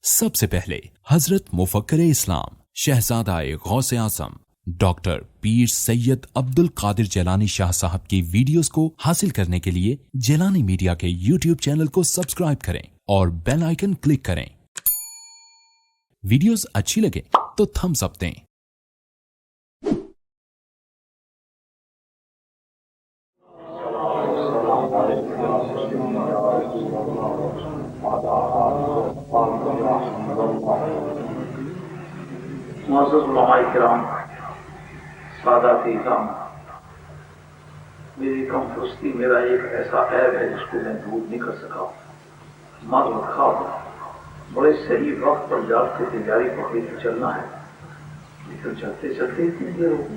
سب سے پہلے حضرت مفکر اسلام شہزادہ غوث اعظم ڈاکٹر پیر سید عبد القادر جیلانی شاہ صاحب کی ویڈیوز کو حاصل کرنے کے لیے جیلانی میڈیا کے یوٹیوب چینل کو سبسکرائب کریں اور بیل آئیکن کلک کریں۔ ویڈیوز اچھی لگے تو تھمز اپ دیں۔ معزز علماء کرام، سادات اعظام، میری کم پرستی میرا ایک ایسا عیب ہے جس کو میں دور نہیں کر سکا۔ معذرت خواہ ہوں، بڑے صحیح وقت پر جاگ کے تیاری پکڑی کے چلنا ہے، لیکن چلتے چلتے اتنی دیر ہو گئی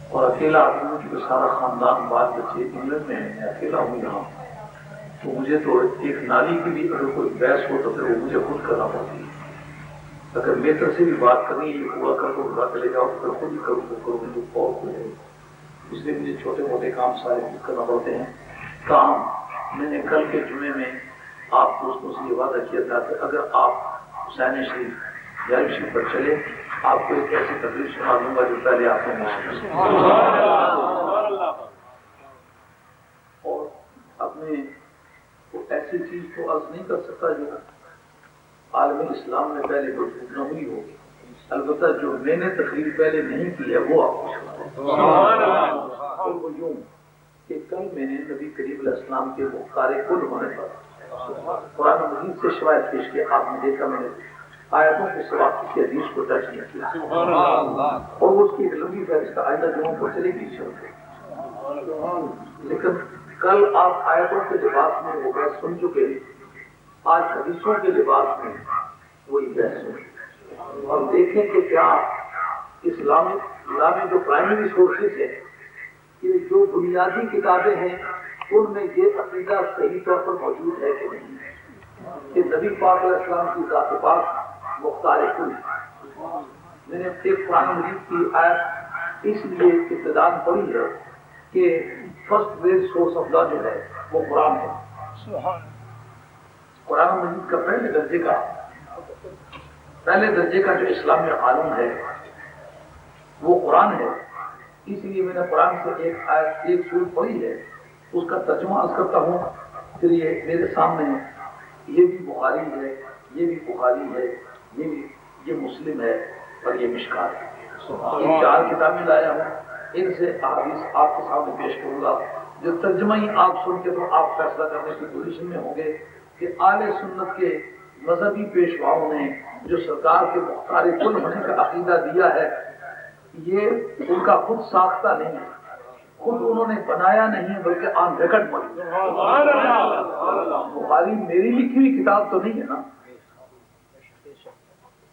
اور اکیلا آدمی کیونکہ سارا خاندان بال بچے انگلینڈ میں ہے، میں اکیلا ہوں یہاں، تو مجھے تو ایک نالی کی بھی اگر کوئی بحث ہو تو پھر وہ مجھے خود کرنا پڑتی ہے۔ اگر میٹر سے بھی بات کرنی ہے یہ پورا کر کو اٹھا کے لے جاؤ تو خود ہی کروں تو اور کوئی نہیں، اس لیے مجھے چھوٹے موٹے کام سارے خود کرنا پڑتے ہیں۔ کام میں نے کل کے جمعے میں آپ دوستوں سے یہ وعدہ کیا تھا کہ اگر آپ حسین شریف جاری شریف پر چلے آپ کو ایک ایسی تقریر سنا دوں گا جو پہلے آپ نے نہیں سنی، اور اپنے ایسی چیز کو عرض نہیں کر سکتا جو عالم اسلام میں پہلے کوئی نہ ہوئی ہوگی، البتہ جو میں نے تقریر پہلے نہیں کی ہے وہ آپ کو سنا دوں۔ وہ یوں کہ کل میں نے نبی کریم علیہ السلام کے مختار کل ہونے پر قرآن مجید سے شواہد پیش کیا، آپ نے دیکھا میں نے آیتوں کے سوا کسی حدیث کو ٹچ نہیں کیا، اور وہ اس کی ایک لمبی فہرست آئندہ جمعوں کو چلے گی لیکن کل آپ آیتوں کے لباس میں وہ بحث سن چکے، آج حدیثوں کے لباس میں وہی بحث سن، اور دیکھیں کہ کیا اسلامی جو پرائمری سورسز ہیں، یہ جو بنیادی کتابیں ہیں ان میں یہ عقیدہ صحیح طور پر موجود ہے کہ نہیں کہ نبی پاک علیہ السلام کی ذات پاک مختار کل۔ میں نے ایک قرآن مجید کی آیت اس لیے ابتداءً پڑھی ہے کہ first grade source of law جو ہے وہ قرآن ہے۔ قرآن مجید کا پہلے درجے کا جو اسلام میں قانون ہے وہ قرآن ہے، اس لیے میں نے قرآن سے ایک سورت پڑھی ہے، اس کا ترجمہ عرض کرتا ہوں، پھر یہ میرے سامنے یہ بھی بخاری ہے، یہ بھی بخاری ہے، یہ مسلم ہے اور یہ مشکات ہے، یہ چار کتابیں لایا ہوں، ان سے احادیث آپ کے سامنے پیش کروں گا جو ترجمہ ہی آپ سن کے تو آپ فیصلہ کرنے کی پوزیشن میں ہوں گے کہ اہل سنت کے مذہبی پیشواؤں نے جو سرکار کے مختار کل ہونے کا عقیدہ دیا ہے یہ ان کا خود ساختہ نہیں ہے، خود انہوں نے بنایا نہیں ہے بلکہ آن ریکارڈ موجود ہے۔ بخاری میری لکھی ہوئی کتاب تو نہیں ہے نا،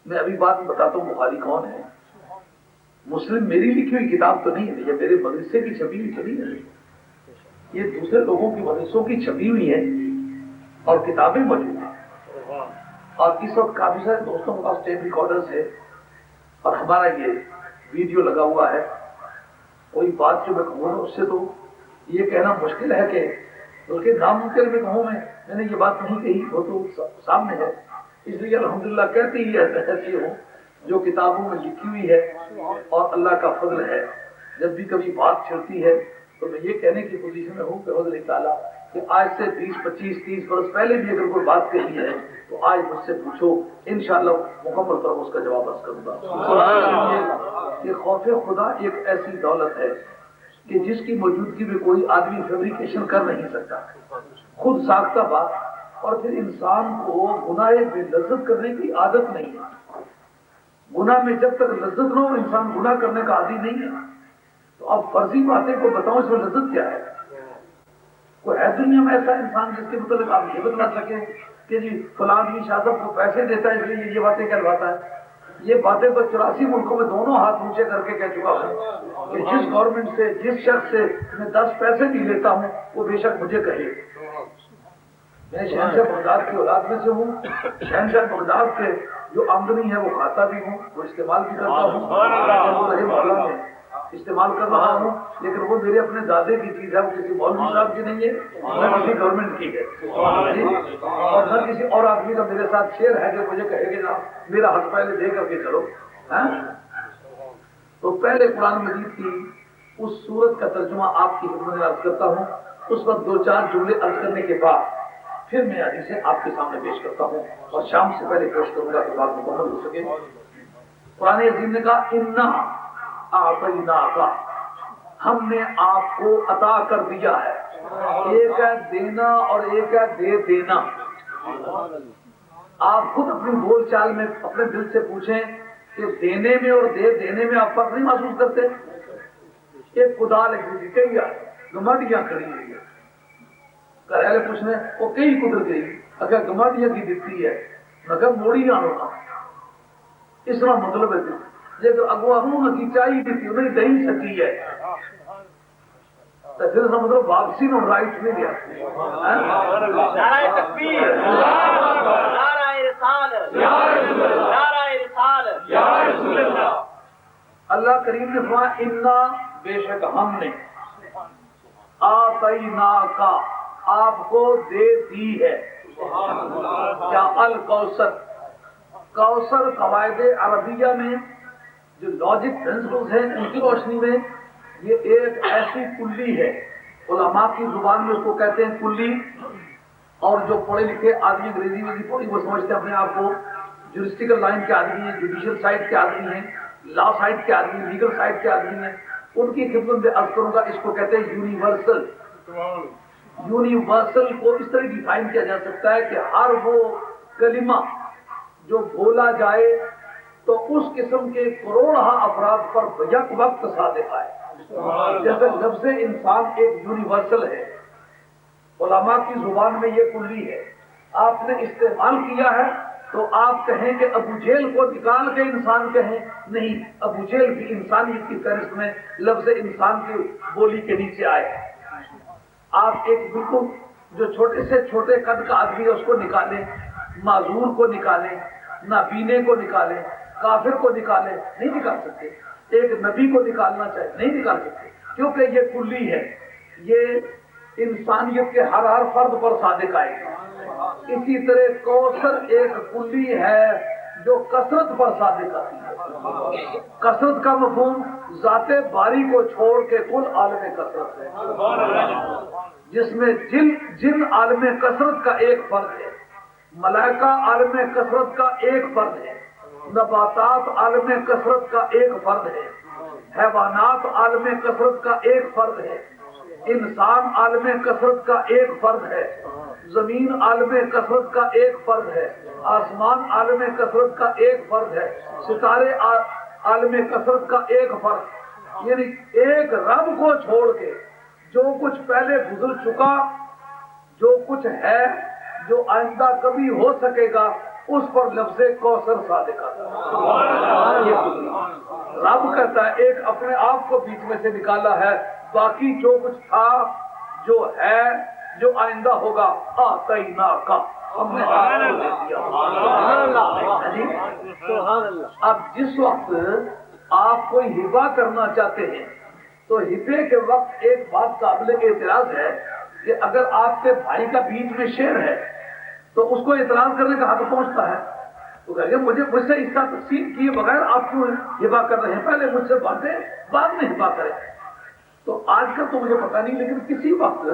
میں ابھی بات بتاتا ہوں بخاری کون ہے۔ مسلم میری لکھی ہوئی کتاب تو نہیں ہے، یہ میرے مدرسے کی چھپی ہوئی تو نہیں ہے، یہ دوسرے لوگوں کی مدرسوں کی چھپی ہوئی ہے اور کتابیں موجود ہیں، اور اس وقت کافی سارے دوستوں کے پاس ٹیپ ریکارڈرز ہے اور ہمارا یہ ویڈیو لگا ہوا ہے۔ کوئی بات جو میں کہوں اس سے تو یہ کہنا مشکل ہے کہ بلکہ ناممکن میں کہوں میں نے یہ بات نہیں کہی، وہ تو سامنے ہے، اس لیے الحمدللہ کہتے ہی ایسے ہوں جو کتابوں میں لکھی ہوئی ہے، اور اللہ کا فضل ہے جب بھی کبھی بات چلتی ہے تو میں یہ کہنے کی پوزیشن میں ہوں کہ فضل تعالیٰ کہ آج سے 20 25 30 برس پہلے بھی اگر کوئی بات کہی ہے تو آج مجھ سے پوچھو، انشاءاللہ مکمل طور اس کا جواب عرض کروں گا۔ کہ خوف خدا ایک ایسی دولت ہے کہ جس کی موجودگی میں کوئی آدمی فیبریکیشن کر نہیں سکتا، خود ساختہ بات، اور پھر انسان کو گناہ بے لذت کرنے کی عادت نہیں ہے۔ گناہ میں جب تک لذت نہ ہو انسان گناہ کرنے کا عادی نہیں ہے، تو اب فرضی باتیں کو بتاؤ اس میں لذت کیا ہے؟ کوئی ہے دنیا میں ایسا انسان جس کے متعلق آپ یہ بتلا سکیں کہ جی فلاں آدمی شاہ صاحب کو پیسے دیتا ہے اس لیے یہ باتیں کہلواتا ہے؟ یہ باتیں تو 84 ملکوں میں دونوں ہاتھ اونچے کر کے کہہ چکا ہوں کہ جس گورنمنٹ سے جس شخص سے میں 10 پیسے بھی لیتا ہوں وہ بے شک مجھے کہے۔ میں شہنشاہ بغداد کی اولاد میں سے ہوں، شہنشاہ بغداد سے جو آمدنی ہے وہ کھاتا بھی ہوں، وہ استعمال بھی کرتا ہوں، وہ رہے مولا میں استعمال کر رہا ہوں، لیکن وہ میرے اپنے دادے کی چیز ہے، وہ کسی مولوی صاحب کی نہیں ہے، نہ کسی گورنمنٹ کی ہے، اور نہ کسی اور آدمی کا میرے ساتھ شیئر ہے جو مجھے کہے گا میرا حق پہلے دے کر کے چلو. تو پہلے قرآن مجید کی اس سورت کا ترجمہ آپ کی خدمت میں عرض کرتا ہوں. اس وقت 2-4 جملے عرض کرنے کے بعد پھر میں حدیثیں آپ کے سامنے پیش کرتا ہوں، اور شام سے پہلے پیش کروں گا کہ بات مکمل ہو سکے. قرآن عظیم نے کہا انا اعطیناک، ہم نے آپ کو عطا کر دیا ہے. ایک ہے دینا اور ایک ہے دے دینا. آپ خود اپنی بول چال میں اپنے دل سے پوچھیں کہ دینے میں اور دے دینے میں آپ فرق نہیں محسوس کرتے؟ ایک خدا لگی کئی گماڈیاں کھڑی ہوئی ہے، گھر والے پوچھنے وہ کئی قدر گئی اگر گماڈیاں کی دیتی ہے مگر موڑی نہ ہونا، اس طرح مطلب ہے لیکن اگو اگوں کی چاہیے دیتی انہیں دہی سکی ہے تو پھر اس کا مطلب واپسی نہ رائٹ نہیں دیا. نعرہ تکبیر، نعرہ رسالت، نعرہ رسالت، یا رسول اللہ. اللہ کریم نے فرمایا انا، بے شک ہم نے، آتیناک، آپ کو دے دی ہے. کیا الکوثر. کوثر قواعد عربیہ میں جو لاجک پرنسپلز ہیں ان کی روشنی میں یہ ایک ایسی کلی ہے، علماء کی زبان میں اس کو کہتے ہیں کلی، اور جو پڑھے لکھے آدمی انگریزی میں نہیں پڑھی وہ سمجھتے اپنے آپ کو جورسٹیکل لائن کے آدمی ہیں، جوڈیشل سائڈ کے آدمی ہیں، لا سائڈ کے آدمی، لیگل سائڈ کے آدمی ہیں. ان کی خدمت میں عرض کروں گا اس کو کہتے ہیں یونیورسل. یونیورسل کو اس طرح ڈیفائن کیا جا سکتا ہے کہ ہر وہ کلمہ جو بولا جائے تو اس قسم کے کروڑہ افراد پر یک وقت صادق آئے. جیسے لفظ انسان ایک یونیورسل ہے، علماء کی زبان میں یہ کلی ہے، آپ نے استعمال کیا ہے تو آپ کہیں کہ ابو جہل کو نکال کے انسان کہیں نہیں، ابو جہل بھی انسانیت کی فہرست میں لفظ انسان کی بولی کے نیچے آئے. آپ ایک بالکل جو چھوٹے سے چھوٹے قد کا آدمی ہے اس کو نکالیں، معذور کو نکالیں، نابینے کو نکالیں، کافر کو نکالیں، نہیں نکال سکتے. ایک نبی کو نکالنا چاہے نہیں نکال سکتے، کیونکہ یہ کلی ہے، یہ انسانیت کے ہر فرد پر صادق آئے گا. اسی طرح کوثر ایک کلی ہے جو کثرت پر صادق آتی ہے. کثرت کا مفہوم ذات باری کو چھوڑ کے کل عالم کثرت ہے، جس میں جن عالم کثرت کا ایک فرد ہے، ملائکہ عالم کثرت کا ایک فرد ہے، نباتات عالم کثرت کا ایک فرد ہے، حیوانات عالم کثرت کا ایک فرد ہے، انسان عالم کثرت کا ایک فرد ہے، زمین عالم کثرت کا ایک فرد ہے، آسمان عالم کثرت کا ایک فرد ہے، ستارے عالم کثرت کا ایک فرد. یعنی ایک رب کو چھوڑ کے جو کچھ پہلے گزر چکا، جو کچھ ہے، جو آئندہ کبھی ہو سکے گا، اس پر لفظ کوثر صادق آتا ہے. رب کہتا ہے ایک اپنے آپ کو بیچ میں سے نکالا ہے، باقی جو کچھ تھا، جو ہے، جو آئندہ ہوگا، آتیناک، ہم نے آپ کو دے دیا. اب جس وقت آپ کوئی ہبہ کرنا چاہتے ہیں تو ہبے کے وقت ایک بات قابل اعتراض ہے کہ اگر آپ کے بھائی کا بیچ میں شعر ہے تو اس کو اعتراض کرنے کا حق پہنچتا ہے، تو کہہ مجھ سے اس کا تقسیم کیے بغیر آپ کیوں ہبہ کر رہے ہیں، پہلے مجھ سے باتیں بعد میں ہبہ کریں. تو آج کل تو مجھے پتا نہیں، لیکن کسی وقت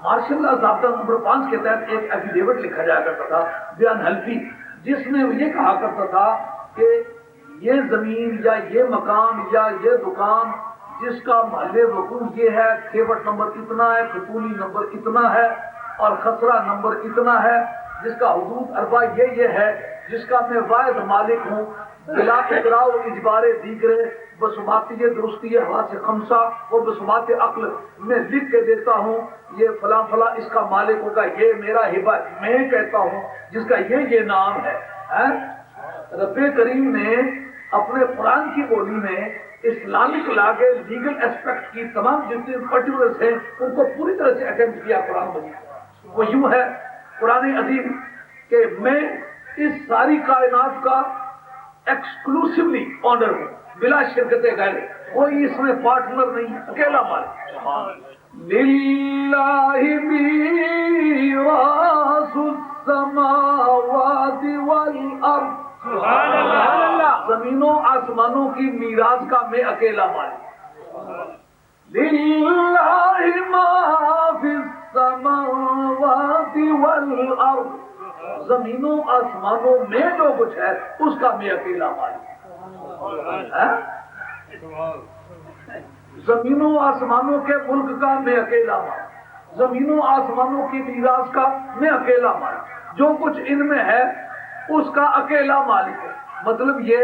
ماشاء اللہ ضابطہ نمبر 5 کے تحت ایک ایفیڈیوٹ لکھا جایا کرتا تھا، بیان حلفی، جس میں یہ کہا کرتا تھا کہ یہ زمین یا یہ مکان یا یہ دکان جس کا محل وقوع یہ ہے، کھیوٹ نمبر اتنا ہے، کھتولی نمبر اتنا ہے، اور خسرہ نمبر اتنا ہے، جس کا حدود اربع یہ ہے، جس کا میں واحد مالک ہوں، بلا اقرار و اجبار دیگرے بسماتی درستی حواس خمسہ و بسمات عقل میں لکھ کے دیتا ہوں، یہ فلاں فلاں اس کا مالک ہوگا، یہ میرا ہبہ میں کہتا ہوں جس کا یہ نام ہے. رب کریم نے اپنے قرآن کی بولی میں اسلامک لا کے لیگل اسپیکٹ کی تمام جتنے پرٹیکولرز ہیں ان کو پوری طرح سے اٹینڈ کیا قرآن مجید. وہ یوں ہے قرآن عظیم کہ میں اس ساری کائنات کا ایکسکلوسیولی آنر ہوں، بلا شرکت غیر، کوئی اس میں پارٹنر نہیں، اکیلا مالک۔ للہ میراث السماوات والارض، زمینوں آسمانوں کی میراث کا میں اکیلا مالک۔ للہ ما فی السماوات والارض، زمینوں آسمانوں میں جو کچھ ہے اس کا میں اکیلا مالک۔ زمینوں آسمانوں کے ملک کا میں اکیلا مالک، زمینوں آسمانوں کی میراث کا میں اکیلا مالک، جو کچھ ان میں ہے اس کا اکیلا مالک ہے۔ مطلب یہ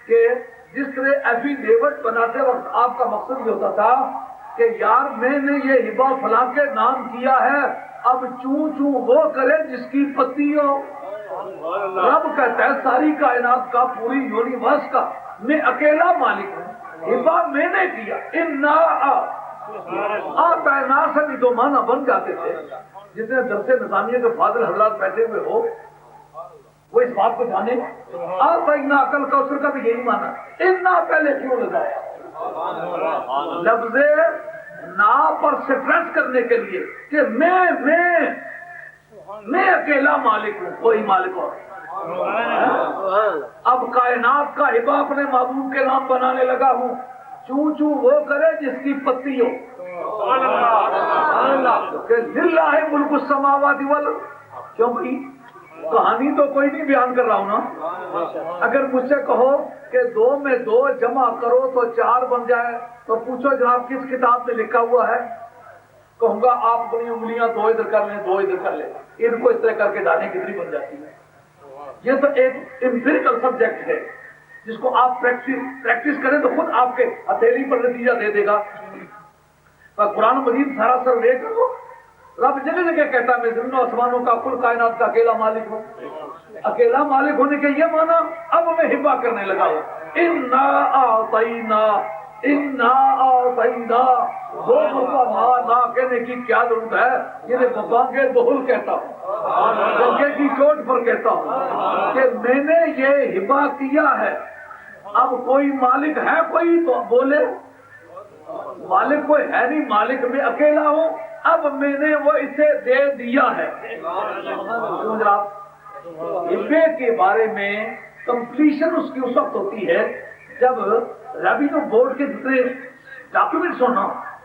کہ جس طرح ایفیڈیوٹ بناتے وقت آپ کا مقصد یہ ہوتا تھا کہ یار میں نے یہ ہبہ فلاں کے نام کیا ہے، اب چوں چوں وہ کرے جس کی پتی ہو۔ رب کہتا ہے ساری کائنات کا، پوری یونیورس کا میں اکیلا مالک ہوں، ہبہ میں نے کیا۔ آتینا سے بھی دو معنی بن جاتے تھے۔ جتنے درس نظامیہ کے فاضل حضرات بیٹھے ہوئے ہو وہ اس بات کو جانے، آتینا عقل کوثر کا بھی یہی معنی، انا پہلے کیوں لگایا؟ لفظ نا پر سٹریس کرنے کے لیے کہ میں اکیلا مالک ہوں، کوئی مالک اور۔ اب کائنات کا ہبہ اپنے معبود کے نام بنانے لگا ہوں، چوں چوں وہ کرے جس کی پتی ہو۔ کہ للہ ملک السماوات والارض، کیوں بھائی کہانی تو کوئی نہیں بیان کر رہا ہوں نا۔ اگر مجھ سے کہو کہ 2 میں 2 جمع کرو تو 4 بن جائے تو پوچھو جناب کس کتاب میں لکھا ہوا ہے؟ کہوں گا آپ اپنی انگلیاں 2 ادھر کر لیں 2 ادھر کر لیں، ان کو اس طرح کر کے ڈالیں کتنی بن جاتی ہے؟ یہ تو ایک امپیریکل سبجیکٹ ہے جس کو آپ پریکٹس کریں تو خود آپ کے ہتھیلی پر نتیجہ دے دے گا۔ قرآن مجید سارا سر لے کر رب جگہ جگہ کہتا ہے میں زمین و آسمانوں کا کل کائنات کا اکیلا مالک ہوں۔ اکیلا مالک ہونے کے یہ معنی اب میں ہبہ کرنے لگا ہوں۔ انا اعطینا دو مرتبہ نا کہنے کی کیا ضرورت ہے؟ یہ بابا کے دہل کہتا ہوں، جنگے کی چوٹ پر کہتا ہوں کہ میں نے یہ ہبہ کیا ہے۔ اب کوئی مالک ہے کوئی تو بولے، مالک کوئی ہے نہیں، مالک میں اکیلا ہوں، اب میں نے وہ اسے دے دیا ہے۔ ہبے کے بارے میں کمپلیشن اس کی اس وقت ہوتی ہے جب ریونیو بورڈ کے جتنے ڈاکومنٹس ہونا،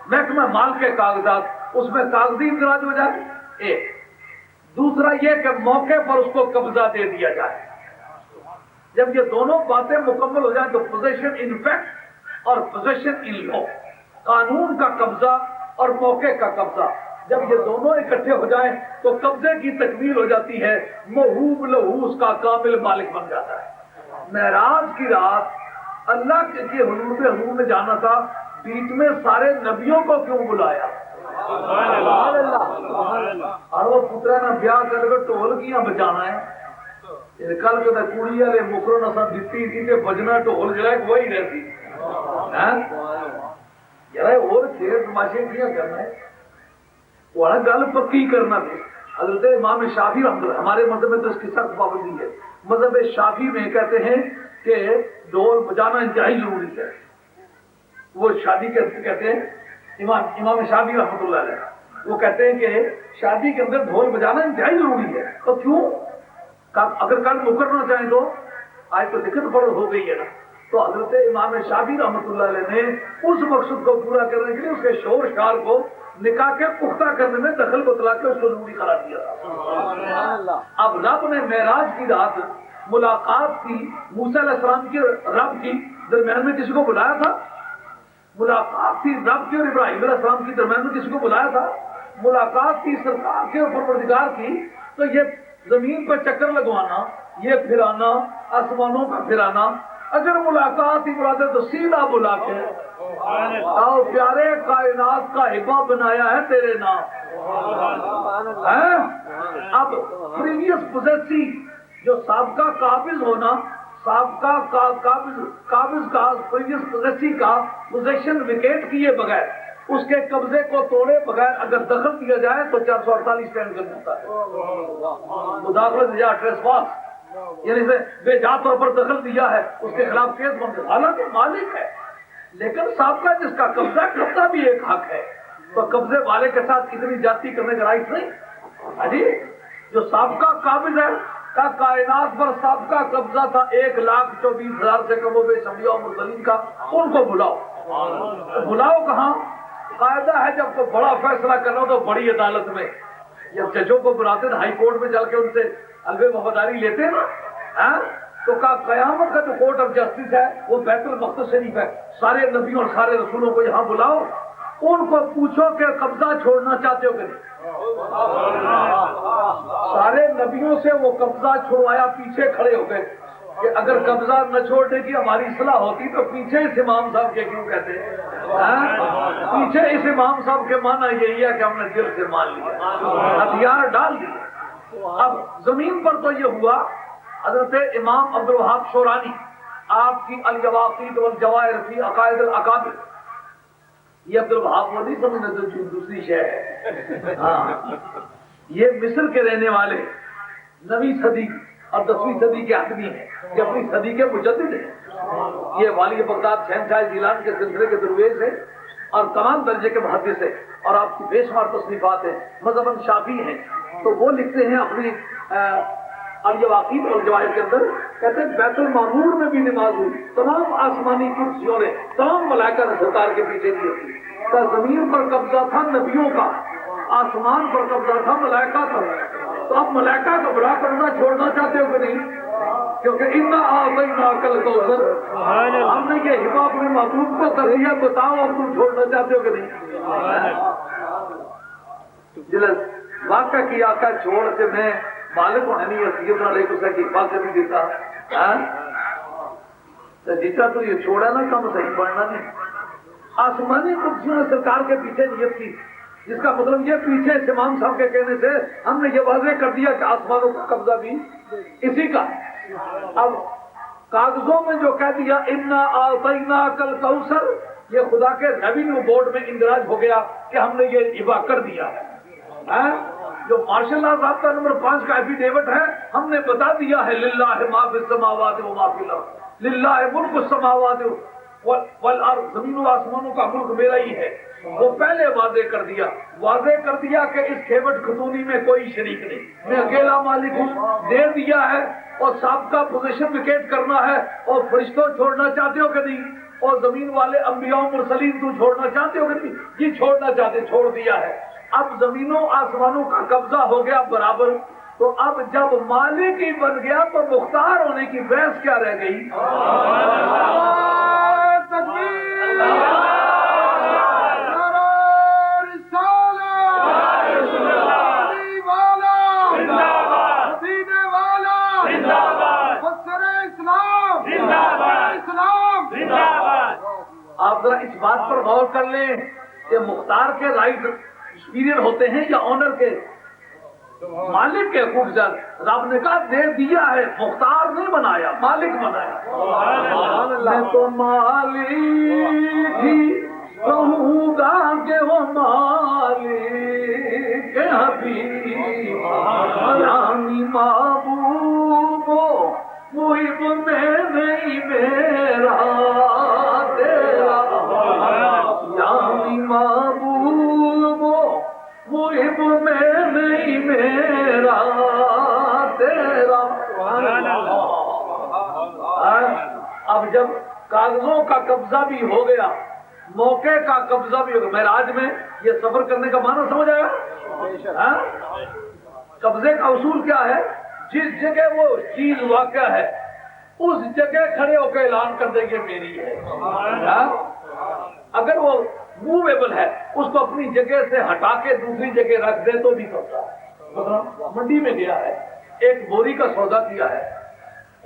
محکمہ مال کے کاغذات، اس میں کاغذی اندراج ہو جائے ایک، دوسرا یہ کہ موقع پر اس کو قبضہ دے دیا جائے۔ جب یہ دونوں باتیں مکمل ہو جائیں تو پوزیشن ان فیکٹ اور پوزیشن ان لا، قانون کا قبضہ اور موقع کا قبضہ، جب یہ دونوں اکٹھے ہو جائیں تو قبضے کی تکمیل ہو جاتی ہے، موہوب لہو اس کا کامل مالک بن جاتا ہے۔ معراج کی رات اللہ کے حضور نے جانا تھا، بیچ میں سارے نبیوں کو کیوں بلایا؟ اور وہ پترا نہ بیاہ کر کے ٹول کیاں بجانا ہے؟ کل کے کڑی والے مکرو نسا دیتی تھی کہ بجنا ٹول جڑا وہی رہتی یار، اور کھیل تماشے کیاں کرنا ہے؟ وہ گل پکی کرنا تھی۔ حضرت امام شافعی رحمۃ اللہ، ہمارے مذہب میں تو اس کی سخت پابندی ہے، مذہب شافعی میں کہتے ہیں کہ ڈھول بجانا انتہائی ضروری ہے۔ وہ شادی کے اندر کہتے ہیں، امام شافعی رحمۃ اللہ علیہ وہ کہتے ہیں کہ شادی کے اندر ڈھول بجانا انتہائی ضروری ہے۔ تو کیوں؟ اگر کل مکرنا چاہیں تو آج تو دقت فرض ہو گئی ہے نا، تو حضرت امام شافعی رحمۃ اللہ علیہ نے اس مقصد کو پورا کرنے کے لیے اس کے شور شار کو نکاح کے پختہ کرنے میں دخل بتلا کے اس کو ضروری قرار دیا تھا۔ اب رب نے معراج کی رات ملاقات کی، موسیٰ علیہ السلام کی رب کی درمیان میں کسی کو بلایا تھا؟ ملاقات تھی رب کی اور ابراہیم علیہ السلام کی درمیان میں کسی کو بلایا تھا؟ ملاقات تھی سرکار کے اور پروردگار کی، تو یہ زمین پر چکر لگوانا، یہ پھرانا، آسمانوں کا پھرانا، اگر ملاقات ہی بلاتے تو سیدھا بلا کے آؤ پیارے کائنات کا ہبہ بنایا ہے تیرے نام۔ اب پریویس پوزیسی جو سابقہ قابض ہونا، سابقہ قابض کا پریویس پوزیسی کا پوزیشن ویکیٹ کیے بغیر، اس کے قبضے کو توڑے بغیر اگر دخل دیا جائے تو 448 اسٹینڈ کر دیتا ہے، مداخلت یا ٹریس پاس۔ یعنی اسے بے جا طور پر دخل دیا ہے، اس کے خلاف کیس بن گیا، حالانکہ مالک ہے، لیکن سابقہ جس کا قبضہ بھی ایک حق ہے، تو قبضے والے کے ساتھ اتنی جاتی کرنے کا رائٹ نہیں؟ جی جو سابقہ قابض ہے کا کائنات پر سابقہ قبضہ تھا 1,24,000 سے کم و بیش انبیاء و مرسلین کا، ان کو بلاؤ کہاں؟ قاعدہ ہے جب کوئی بڑا فیصلہ کرنا ہو تو بڑی عدالت میں، جب ججوں کو بلاتے ہیں ہائی کورٹ میں چل کے ان سے الوے وفاداری لیتے ہیں نا، تو قیامت کا جو کورٹ آف جسٹس ہے وہ بیت المقدس شریف ہے، سارے نبیوں اور سارے رسولوں کو یہاں بلاؤ، ان کو پوچھو کہ قبضہ چھوڑنا چاہتے ہو کہ نہیں؟ سارے نبیوں سے وہ قبضہ چھوڑوایا، پیچھے کھڑے ہو گئے کہ اگر قبضہ نہ چھوڑنے کی ہماری اصلاح ہوتی تو پیچھے اس امام صاحب کے کیوں کہتے ہیں؟ پیچھے اس امام صاحب کے معنی یہی ہے کہ ہم نے دل سے مان لیا، ہتھیار ڈال دیے۔ اب زمین پر تو یہ ہوا، حضرت امام عبدالوہاب شورانی آپ کی الیواقیت والجواہر فی عقائد الاکابر، یہ عبدالوہاب وہ نہیں سمجھنا جو دوسری شے ہے، ہاں یہ مصر کے رہنے والے 9ویں صدی اور 10ویں صدی کے آدمی ہیں، یہ اپنی صدی کے مجدد ہیں، یہ والی بغداد شہنشاہ جیلان کے سلسلے کے درویش ہیں اور تمام درجے کے محدث ہیں، اور آپ کی بے شمار تصنیفات ہیں، مذہباً شافعی ہیں۔ تو وہ لکھتے ہیں اپنی الیواقیت والجواہر کے اندر، کہتے ہیں بیت المعمور میں بھی نماز ہوئی، تمام آسمانی کرسیوں نے، تمام ملائکہ نے سرکار کے پیچھے نہیں ہوتی، کہ زمین پر قبضہ تھا نبیوں کا، آسمان پر قبضہ تھا ملائکہ کا، تو اب ملائکہ کا بڑا قبضہ چھوڑنا چاہتے ہو کہ نہیں؟ کیونکہ انا اعطیناک الکوثر، ہم نے یہ ہبہ اپنے محبوب کو کر دیا، بتاؤ اب تم چھوڑنا چاہتے ہو کہ نہیں؟ جلد واقعہ کیا کہ چھوڑ کے میں مالک ہونے نہیں ہے، سیدنا علیہ السلام کی حفاظت نہیں دیتا، تو جیتا تو یہ چھوڑا نا کم صحیح پڑھنا نہیں۔ آسمانی کرسیوں نے سرکار کے پیچھے نیت کی، جس کا مطلب یہ پیچھے امام صاحب کے کہنے سے ہم نے یہ واضح کر دیا کہ آسمانوں کا قبضہ بھی اسی کا ہے۔ اب کاغذوں میں جو کہہ دیا انا اعطیناک الکوثر، یہ خدا کے ریونیو بورڈ میں اندراج ہو گیا کہ ہم نے یہ ہبہ کر دیا ہے، جو مارشل لا ضابطہ نمبر 5 کا ایفیڈیوٹ ہے، ہم نے بتا دیا ہے للہ ما فی السماوات و ما فی الارض، للہ ملک السماوات والارض، زمین و آسمانوں کا ملک میرا ہی ہے، وہ پہلے واضح کر دیا کہ اس کھیوٹ خطونی میں کوئی شریک نہیں، میں اکیلا مالک ہوں، دے دیا ہے، اور سابقہ پوزیشن ویکیٹ کرنا ہے، اور فرشتوں چھوڑنا چاہتے ہو کہ نہیں، اور زمین والے انبیاء و مرسلین تو چھوڑنا چاہتے ہو کہ نہیں؟ جی چھوڑنا چاہتے، چھوڑ دیا ہے۔ اب زمینوں آسمانوں کا قبضہ ہو گیا برابر، تو اب جب مالک ہی بن گیا تو مختار ہونے کی بحث کیا رہ گئی؟ آپ ذرا اس بات پر غور کر لیں کہ مختار کے رائٹ سپیریئر ہوتے ہیں یا آنر کے؟ مالک کے حقوق زیادہ، رب نے کہا دے دیا ہے، مختار نہیں بنایا، مالک بنایا۔ میں تو مالک ہی کہوں گا کہ وہ مالک حبیب، یعنی محبوب محب میں نہیں میرا تیرا، یعنی محبوب محب میں نہیں میرا تیرا۔ اب جب کاغذوں کا قبضہ بھی ہو گیا، موقع کا قبضہ بھی ہو گیا، معراج میں یہ سفر کرنے کا معنی سمجھ آیا؟ قبضے کا اصول کیا ہے؟ جس جگہ وہ چیز واقع ہے اس جگہ کھڑے ہو کے اعلان کر دیں گے میری ہے۔ اگر وہ موویبل ہے اس کو اپنی جگہ سے ہٹا کے دوسری جگہ رکھ دے تو نہیں کرتا۔ منڈی میں گیا ہے، ایک بوری کا سودا کیا ہے،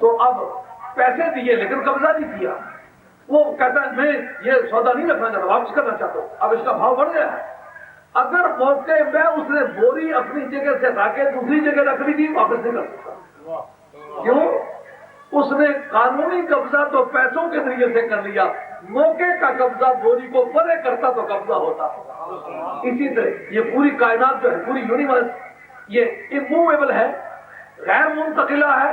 تو اب پیسے دیے لیکن قبضہ نہیں کیا، وہ کہتا ہے میں یہ سودا نہیں رکھنا چاہتا، واپس کرنا چاہتا ہوں، اب اس کا بھاؤ بڑھ گیا ہے۔ اگر موقع میں اس نے بوری اپنی جگہ سے ہٹا کے دوسری جگہ رکھ لی تھی، واپس نہیں کر سکتا۔ کیوں؟ اس نے قانونی قبضہ تو پیسوں کے ذریعے سے کر لیا، موقع کا قبضہ بوری کو پرے کرتا تو قبضہ ہوتا۔ اسی طرح یہ پوری کائنات جو ہے، پوری یونیورس، یہ اموویبل ہے، غیر منتقلہ ہے،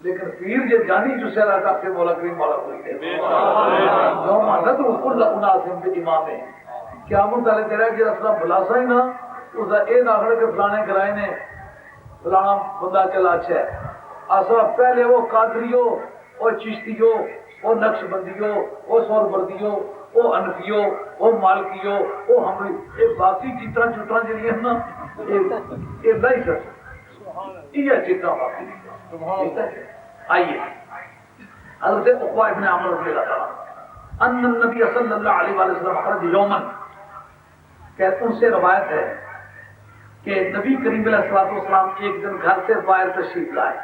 لیکن پیر یہ جانی جو سیرا کا کے مولا کریم والا کوئی ہے جو مانت کل اناسم کے امام ہے کیا مطلب کرے کہ اصلا بلاسا ہی نا اس اے داخل کے فلانے کرائے نے فلانا بندہ چلا اچھا ہے اصلا پہلے وہ قادریو وہ چشتیو وہ نقش بندیو وہ سور بردیو وہ انفیو وہ مالکیو وہ ہم یہ باقی چترا چترا جی ہیں نا یہ نہیں کر یہ چترا باقی آئیے حضرت عقبہ ابن عامر رضی اللہ تعالیٰ ان النبی صلی اللہ علیہ وسلم خرج یومن کہ ان سے روایت ہے کہ نبی کریم علیہ الصلوۃ والسلام ایک دن گھر سے باہر تشریف لائے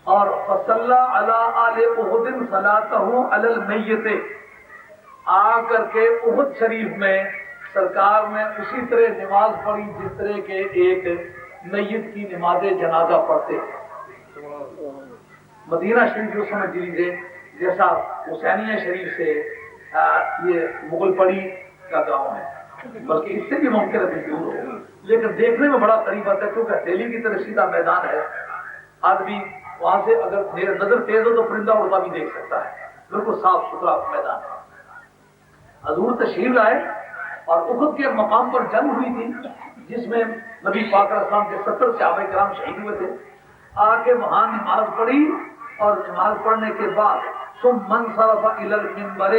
اور فصلی علی آل احد صلاتہ علی المیت آ کر کے احد شریف میں سرکار نے اسی طرح نماز پڑھی جس طرح کے ایک میت کی نماز جنازہ پڑھتے مدینہ شریف جو سمجھ لیجیے جیسا حسینیہ شریف سے یہ مغل پڑی کا گاؤں ہے بلکہ اس سے بھی ممکن ہے دور ہو لیکن دیکھنے میں بڑا قریب آتا ہے کیونکہ دہلی کی طرف سیدھا میدان ہے آدمی وہاں سے اگر نظر تیز ہو تو پرندہ اڑتا بھی دیکھ سکتا ہے بالکل صاف ستھرا میدان ہے حضور تشریف لائے اور احد کے مقام پر جنگ ہوئی تھی جس میں نبی پاک علیہ السلام کے 70 صحابہ کرام شہید ہوئے تھے آ کے وہاں نماز پڑھی اور نماز پڑھنے کے بعد ثم من صرف الی المنبر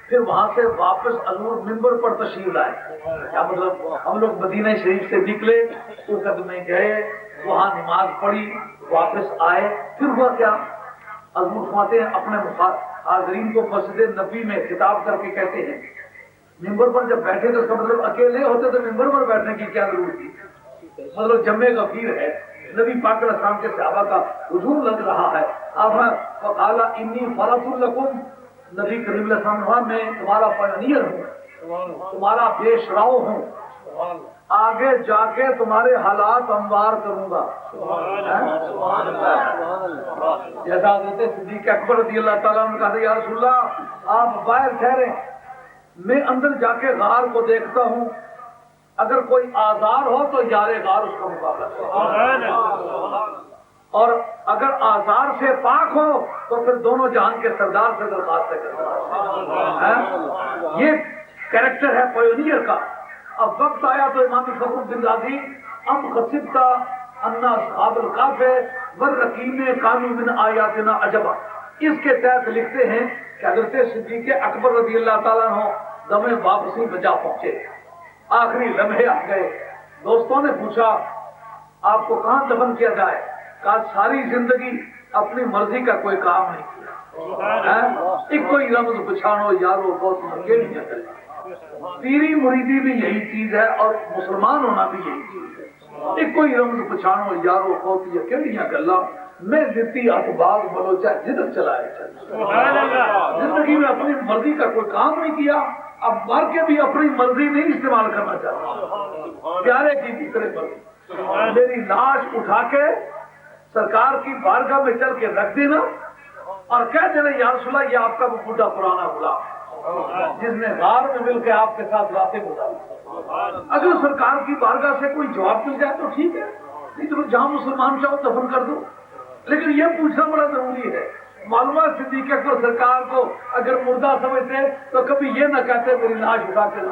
پھر وہاں سے واپس حضور منبر پر تشریف لائے کیا مطلب ہم لوگ مدینہ شریف سے نکلے احد میں گئے وہاں نماز پڑھی واپس آئے پھر ہوا کیا حضور فرماتے ہیں اپنے حاضرین کو مسجد نبی میں خطاب کر کے کہتے ہیں منبر پر جب بیٹھے تو اس کا مطلب اکیلے ہوتے تو منبر پر بیٹھنے کی کیا ضرورت تھی مطلب جمع غفیر ہے نبی پاک علیہ السلام کے صحابہ کا حضور لگ رہا ہے اب فقال انی فرط لکم نبی کریم علیہ السلام میں تمہارا پائنیئر ہوں تمہارا پیش راؤ ہوں آگے جا کے تمہارے حالات ہموار کروں گا جیسا حضرت صدیق اکبر رضی اللہ تعالیٰ نے کہا یا رسول اللہ آپ باہر ٹھہرے میں اندر جا کے غار کو دیکھتا ہوں اگر کوئی آزار ہو تو یار غار اس کا مقابلہ اور اگر آزار سے پاک ہو تو پھر دونوں جہان کے سردار سے درخواست کرنا یہ کریکٹر ہے پیونیئر کا اب وقت آیا تو امام فخر الدین رازی ام خصبتا ان اصحاب الکہف والرقیم کانوا من آیاتنا عجبا اس کے تحت لکھتے ہیں کہ حضرت صدیق اکبر رضی اللہ تعالیٰ عنہ دم واپسی بجا پہنچے آخری لمحے آ گئے دوستوں نے پوچھا آپ کو کہاں دفن کیا جائے کہا ساری زندگی اپنی مرضی کا کوئی کام نہیں کیا ایک کوئی رمز پچھاڑو یارو بہت مہنگے نہیں کرے پیری مریدی بھی یہی چیز ہے اور مسلمان ہونا بھی یہی چیز ہے ایک کوئی رمز پچھاڑو یارو بہت یقینیاں گلا میں دیتی اخبار بلوچا جدھر چلائے زندگی میں اپنی مرضی کا کوئی کام نہیں کیا اب مر کے بھی اپنی مرضی نہیں استعمال کرنا چاہتا پیارے کی دوسرے مرضی میری لاش اٹھا کے سرکار کی بارگاہ میں چل کے رکھ دینا اور کہہ دینا یا رسول اللہ یہ آپ کا وہ بڈھا پرانا غلام جس نے غار میں مل کے آپ کے ساتھ راتیں گزاری اگر سرکار کی بارگاہ سے کوئی جواب مل جائے تو ٹھیک ہے نہیں تو جہاں مسلمان چاہو دفن کر دو لیکن یہ پوچھنا بڑا ضروری ہے معلومات صدیق اکبر سرکار کو اگر مردہ سمجھتے تو کبھی یہ نہ کہتے میری لاش اٹھا کے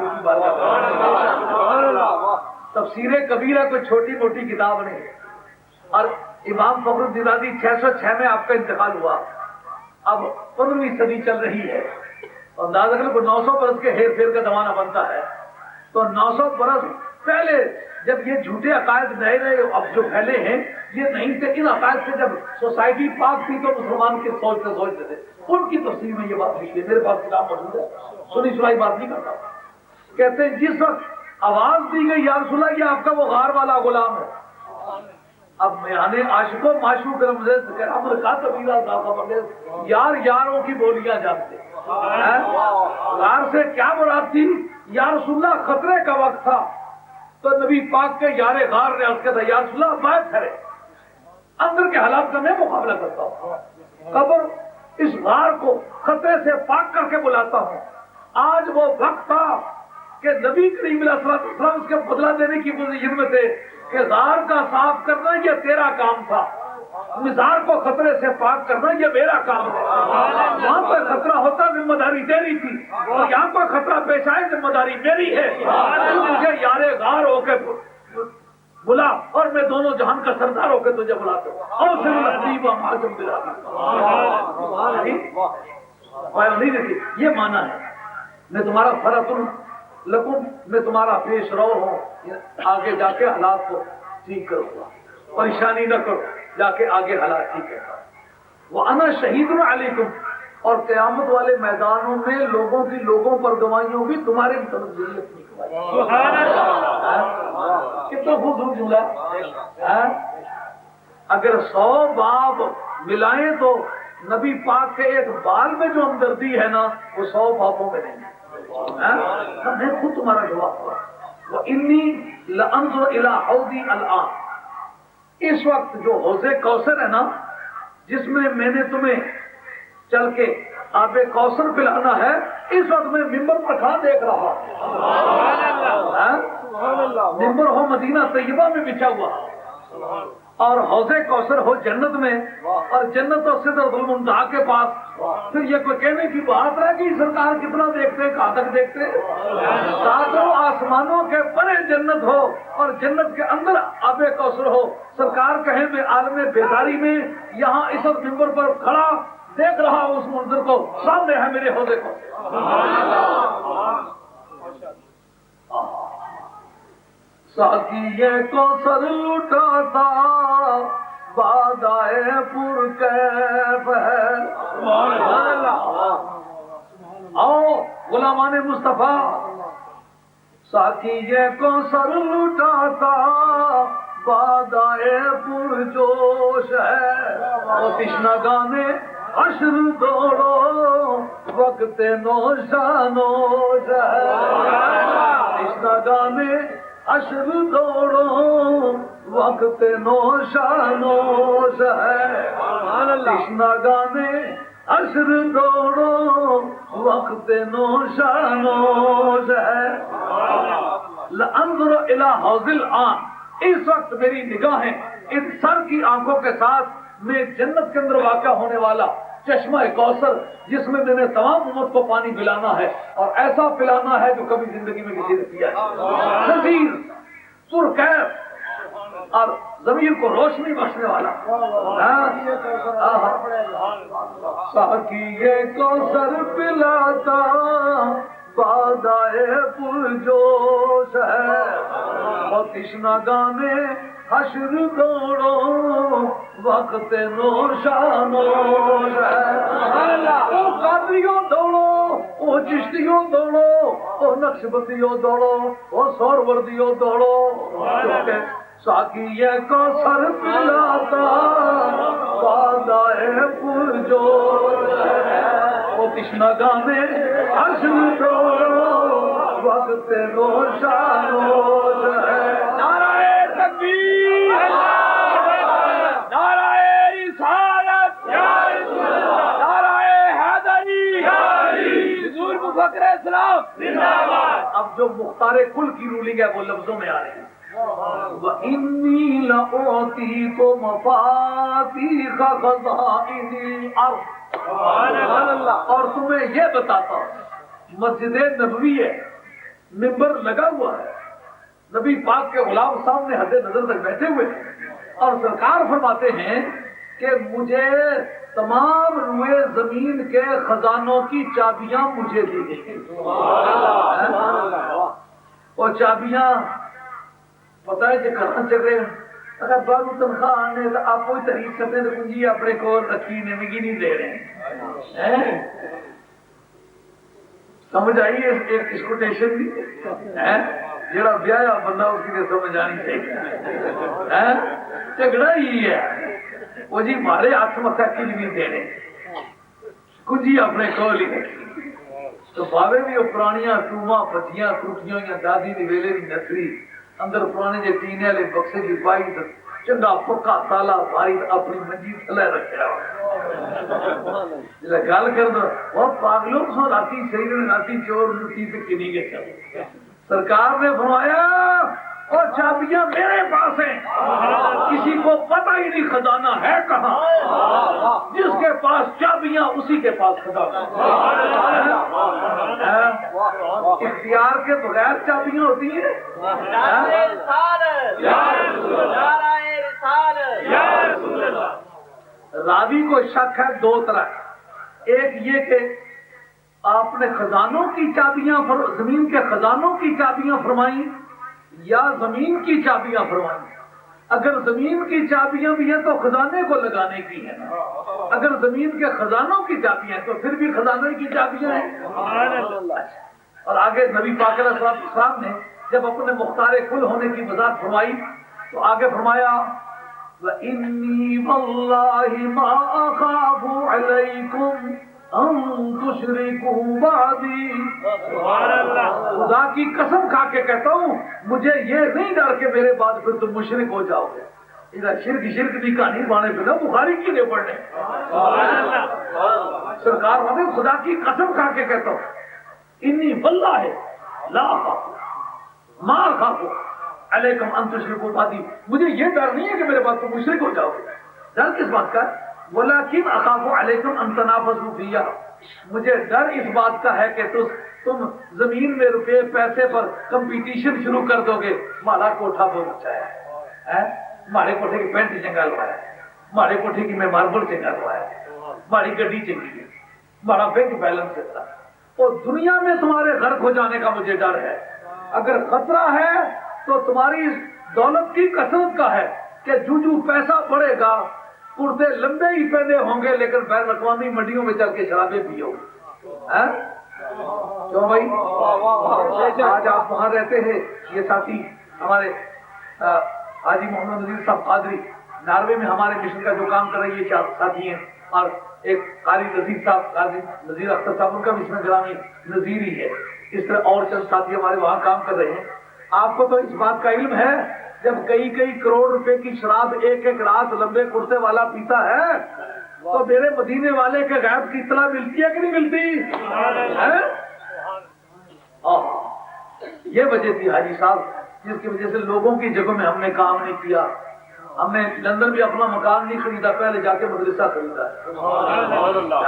تفسیر کبیرہ کوئی چھوٹی موٹی کتاب نہیں اور امام فخر الدین رازی 606 میں آپ کا انتقال ہوا اب 15ویں صدی چل رہی ہے اندازہ کرو کو 900 برس کے ہیر پھیر کا زمانہ بنتا ہے تو 900 برس پہلے جب یہ جھوٹے عقائد نئے نئے اب جو پھیلے ہیں یہ نہیں تھے ان عقائد سے جب سوسائٹی پاک تھی تو مسلمان کے سوچتے تھے ان کی تفسیر میں یہ بات لکھی ہے میرے پاس کتاب موجود ہے سنی سنائی بات نہیں کرتا کہتے ہیں جس وقت آواز دی گئی یا رسول اللہ یہ آپ کا وہ غار والا غلام ہے اب میانے عاشقوں معشوق امر کا طبیعہ یار یاروں کی بولیاں جانتے غار سے کیا مراد تھی یا رسول اللہ خطرے کا وقت تھا تو نبی پاک کے یار غار نے عرض کیا تھا یا رسول اللہ باہر ٹھہرے اندر کے حالات کا میں مقابلہ کرتا ہوں قبر اس غار کو خطرے سے پاک کر کے بلاتا ہوں آج وہ وقت تھا کہ نبی کریم علیہ السلام اس کے بدلہ دینے کی پوزیشن میں تھے کہ غار کا صاف کرنا یہ تیرا کام تھا مزار کو خطرے سے پاک کرنا یہ میرا کام ہے. وہاں کوئی خطرہ ہوتا ذمہ داری تیری تھی, اور یہاں کوئی خطرہ پیش آئے ذمہ داری میری ہے. مجھے یار غار ہو کے بلا, اور میں دونوں جہان کا سردار ہو کے تجھے بلاتا ہوں. اور پھر نصیب معظم بلا نہیں دیتی. یہ مانا ہے میں تمہارا فرق لکم, میں تمہارا پیش رو ہوں, آگے جا کے حالات کو ٹھیک کروں گا. پریشانی نہ کرو, جا کے آگے حالات ٹھیک ہے. وَأَنَا شَهِيدٌ عَلَيْكُمْ, اور قیامت والے میدانوں میں لوگوں پر گواہیوں بھی تمہارے مطلب اپنی گواہی. کتنا خوبصورت جملہ ہے. اگر 100 باب ملائیں تو نبی پاک کے ایک بال میں جو ہمدردی ہے نا, وہ 100 بابوں میں نہیں. میں خود تمہارا جواب ہوا. وَإِنِّي لَأَنظُرُ إِلَىٰ حَوْضِي الْآنَ, اس وقت جو حوض کوثر ہے نا, جس میں نے تمہیں چل کے آب کوثر پلانا ہے, اس وقت میں ممبر پر کھانا دیکھ رہا. ممبر ہو مدینہ طیبہ میں بچھا ہوا, اور حوض کوثر ہو جنت میں, اور جنت اور سدرۃ المنتہا کے پاس. پھر یہ کوئی کہنے کی بات ہے کہ سرکار کتنا دیکھتے, کہاں تک دیکھتے. ساتوں آسمانوں کے پرے جنت ہو, اور جنت کے اندر آب کوثر ہو. سرکار کہیں میں عالم بیداری میں یہاں اس وقت ممبر پر کھڑا دیکھ رہا ہوں اس منظر کو, سامنے ہے میرے حوض کو. ساقی یہ کوثر لٹاتا بادائے پر کیف ہے. آؤ غلامان مصطفیٰ, ساقی یہ کوثر لٹاتا بادائے پر جوش ہے. اور تشنا گانے حشر دوڑو وقت نوشانوش ہے. تشنا گانے حشر دوڑو وقت نوشانوش ہے. تشنا گانے حشر دوڑو وقت نوشانوش ہے. لَأَنظُرُ إِلَىٰ حَوْضِ الْآنَ, اس وقت میری نگاہیں اس سر کی آنکھوں کے ساتھ میں جنت کے اندر واقع ہونے والا چشمہ کوثر, جس میں نے تمام امت کو پانی پلانا ہے, اور ایسا پلانا ہے جو کبھی زندگی میں کسی نے پیا ہے. نذیر پرکیف اور ضمیر کو روشنی بخشنے والا. ساقی یہ کوثر پلاتا بادائے پرجوش ہے. اور تشنا گانے حشر دوڑو وقت نوشانوش ہے. او قادریوں دوڑو, او چشتیوں دوڑو, او نقشبندیوں دوڑو, او سہروردیوں دوڑو. ساقی یہ کوثر پلاتا بادائے پرجوش ہے. او تشنا گانے حشر دوڑو وقت نوشانوش ہے. نعرہ تکبیر, نعرہ رسالت, نعرہ حیدری, حضور مفکر اسلام زندہ باد. اب جو مختار کل کی رولنگ ہے وہ لفظوں میں آ رہی ہے. وَإِنِّي لَأُعْطِيكُ مَفَاتِيحَ خَزَائِنِ الْأَرْضِ, اور تمہیں یہ بتاتا ہوں, مسجد نبوی ہے, ممبر لگا ہوا ہے, نبی پاک کے غلام سامنے حد نظر تک بیٹھے ہوئے ہیں, اور سرکار فرماتے ہیں کہ مجھے تمام روئے زمین کے خزانوں کی چابیاں مجھے دی گئی. اور چابیاں پتہ ہے کہ کرنا چل رہے ہیں. اگر بارو تنخواہ آنے تو آپ کوئی تعریف کرتے ہیں تو کنجی اپنے کو رکھی نمگی نہیں دے رہے ہیں. سمجھ آئیے اس کو ٹیشن بھی جڑا بیایا بندہ اس کی سمجھ آنی چاہیے. جھگڑا ہی ہے وہ جی مارے ہاتھ متھا کچھ نہیں دے رہے, کنجی اپنے کول ہی رکھی. تو باوے بھی وہ پرانیاں ٹوما بچیاں ٹوٹیاں یا دادی دی ویلے دی نسری اندر پرانے جے ٹینے والے بکسے کی پائی چنگا پکا تالا بھائی اپنی منجی تھلے رکھا. جب گل کر دو وہ پاگلوں سو راتی صحیح راتی چور لٹی تو کنی کے چل. سرکار نے فرمایا اور چابیاں میرے پاس ہیں. کسی کو پتہ ہی نہیں خزانہ ہے کہاں. جس کے پاس چابیاں اسی کے پاس خزانہ. اختیار کے بغیر چابیاں ہوتی ہیں. راوی کو شک ہے دو طرح. ایک یہ کہ آپ نے خزانوں کی چابیاں زمین کے خزانوں کی چابیاں فرمائیں یا زمین کی چابیاں فرمائیں. اگر زمین کی چابیاں بھی ہیں تو خزانے کو لگانے کی ہیں. اگر زمین کے خزانوں کی چابیاں ہیں تو پھر بھی خزانے کی چابیاں ہیں. اور آگے نبی پاک علیہ السلام نے جب اپنے مختار کل ہونے کی وضاحت فرمائی تو آگے فرمایا وَإِنِّي وَاللَّهِ مَا أَخَافُ عَلَيْكُمْ أَن تُشْرِكُوا بَعْدِي. خدا کی قسم کھا کے کہتا ہوں مجھے یہ نہیں ڈر کہ میرے بعد پھر تم مشرک ہو جاؤ گے. ادھر شرک کی کہانی بانے پہ بخاری کی نہیں پڑھنے. سرکار ہمیں خدا کی قسم کھا کے کہتا ہوں انی واللہ لا اخاف ما اخاف علیکم ان تشرکوا بعدی. مجھے یہ ڈر نہیں ہے کہ میرے بعد تم مشرک ہو جاؤ گے. ڈر کس بات کا؟ ولیکن اخاف علیکم ان تنافسوا فیہا. مجھے ڈر اس بات کا ہے کہ تم زمین میں روپے پیسے پر کمپٹیشن شروع کر دو گے. ماڑا کوٹھا بہت اچھا ہے, ماڑے کوٹھے کی پینٹ چنگا لوا ہے, ماڑے کوٹھے کی میں ماربل چنگا لوا ہے, ماڑی گڈی چنگی ہے, ماڑا بینک بیلنس ہے. اور دنیا میں تمہارے غرق ہو جانے کا مجھے ڈر ہے. اگر خطرہ ہے تو تمہاری دولت کی کثرت کا ہے کہ جو پیسہ بڑھے گا کرتے لمبے ہی پہنے ہوں گے لیکن بین الاقوامی منڈیوں میں چل کے شرابیں پیو. کیوں بھائی؟ آج آپ وہاں رہتے ہیں. یہ ساتھی ہمارے حاجی محمد نذیر صاحب قادری ناروے میں ہمارے مشن کا جو کام کر رہے ہیں یہ ساتھی ہیں. اور ایک قاری نذیر صاحب قاضی نذیر اختر صاحب ان کا بھی اس میں گرامی نذیر ہی ہے. اس طرح اور چند ساتھی ہمارے وہاں کام کر رہے ہیں. آپ کو تو اس بات کا علم ہے جب کئی کروڑ روپے کی شراب ایک رات لمبے کرتے والا پیتا ہے تو میرے مدینے والے کے غیب کی اطلاع ملتی ہے کہ نہیں ملتی؟ یہ وجہ تھی حاجی صاحب جس کی وجہ سے لوگوں کی جگہوں میں ہم نے کام نہیں کیا. ہم نے لندن میں اپنا مکان نہیں خریدا, پہلے جا کے مدرسہ خریدا ہے.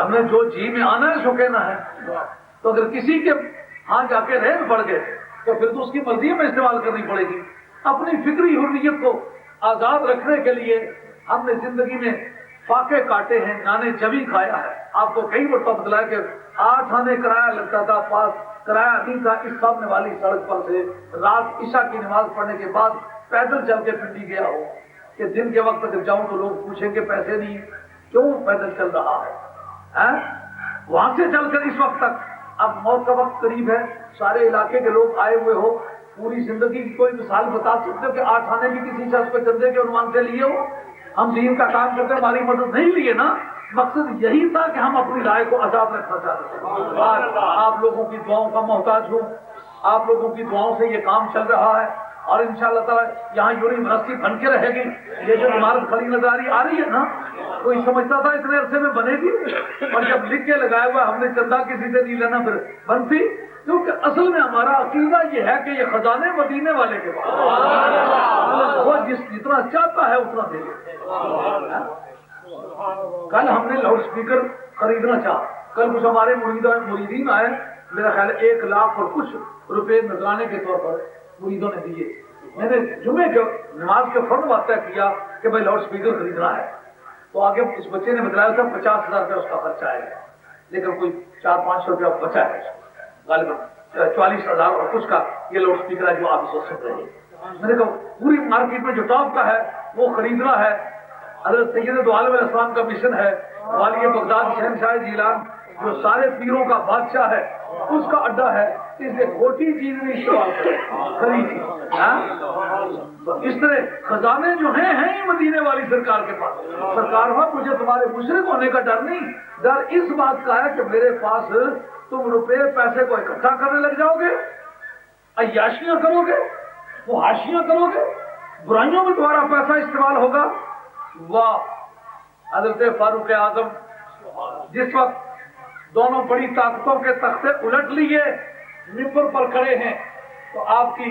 ہم نے جو جی میں آنا ہے سو کہنا ہے. تو اگر کسی کے ہاں جا کے رہن پڑ گئے تو پھر تو اس کی مرضی میں استعمال کرنی پڑے گی. اپنی فکری حریت کو آزاد رکھنے کے لیے ہم نے زندگی میں فاقے کاٹے ہیں, نانے جبی کھایا ہے. آپ کو کئی مرتبہ بتلایا کہ 8 آنے کرایہ لگتا تھا, پاس کرایہ نہیں تھا. اس سامنے والی سڑک پر سے رات عشاء کی نماز پڑھنے کے بعد پیدل چل کے پنڈی گیا ہو کہ دن کے وقت اگر جاؤں تو لوگ پوچھیں گے پیسے نہیں کیوں پیدل چل رہا ہے. وہاں سے چل کر اس وقت تک اب موت کا وقت قریب ہے, سارے علاقے کے لوگ آئے ہوئے ہو, پوری زندگی کی کوئی مثال بتا سکتے ہو کہ 8 آنے بھی کسی شخص پہ چندے کے عنوان سے لیے ہو؟ ہم دین کا کام کرتے ہماری مدد نہیں لیے نا. مقصد یہی تھا کہ ہم اپنی رائے کو آزاد رکھنا چاہتے تھے. آپ لوگوں کی دعاؤں کا محتاج ہوں, آپ لوگوں کی دعاؤں سے یہ کام چل رہا ہے اور انشاءاللہ تعالی یہاں یونیورسٹی بن کے رہے گی. یہ جو عمارت کھڑی نظر آ رہی ہے نا, کوئی سمجھتا تھا اتنے عرصے میں بنے گی, اور جب لکھ کے لگایا ہوا ہم نے چندہ کسی سے نہیں لینا پھر بنتی. کیونکہ اصل میں ہمارا عقیدہ یہ ہے کہ یہ خزانے مدینے والے کے پاس, وہ جتنا چاہتا ہے اتنا دے گا. کل ہم نے لاؤڈ اسپیکر خریدنا چاہا, کل کچھ ہمارے مریدین آئے, میرا خیال 1 لاکھ اور کچھ روپے نذرانے کے طور پر مریدوں نے دیے. میں نے جمعے کے نماز کے فوراً واقعہ کیا کہ بھائی لاؤڈ اسپیکر خریدنا ہے. تو آگے اس بچے نے بتلایا تھا 50,000 روپے اس کا خرچہ آئے گا, لیکن کوئی 400-500 روپیہ بچا ہے, غالباً 44,000 اور کچھ کا یہ لاؤڈ اسپیکر ہے جو آپ سوچ سکتے ہیں. میں نے کہا پوری مارکیٹ میں جو ٹاپ کا ہے وہ خریدنا ہے. حضرت سید دو عالم علیہ السلام کا مشن ہے, والی بغداد شہنشاہ جیلان جو سارے پیروں کا بادشاہ ہے اس کا اڈا ہے, اس لیے کھوٹی چیز بھی استعمال کرے خریدی. تو اس طرح خزانے جو ہیں ہی مدینے والی سرکار کے پاس. سرکار مجھے تمہارے مشرک ہونے کا ڈر نہیں, ڈر اس بات کا ہے کہ میرے پاس تم روپے پیسے کو اکٹھا کرنے لگ جاؤ گے, عیاشیاں کرو گے, فحاشیاں کرو گے, برائیوں میں تمہارا پیسہ استعمال ہوگا. واہ, حضرت فاروق اعظم جس وقت دونوں بڑی طاقتوں کے تختے الٹ لیے منبر پر کھڑے ہیں تو آپ کی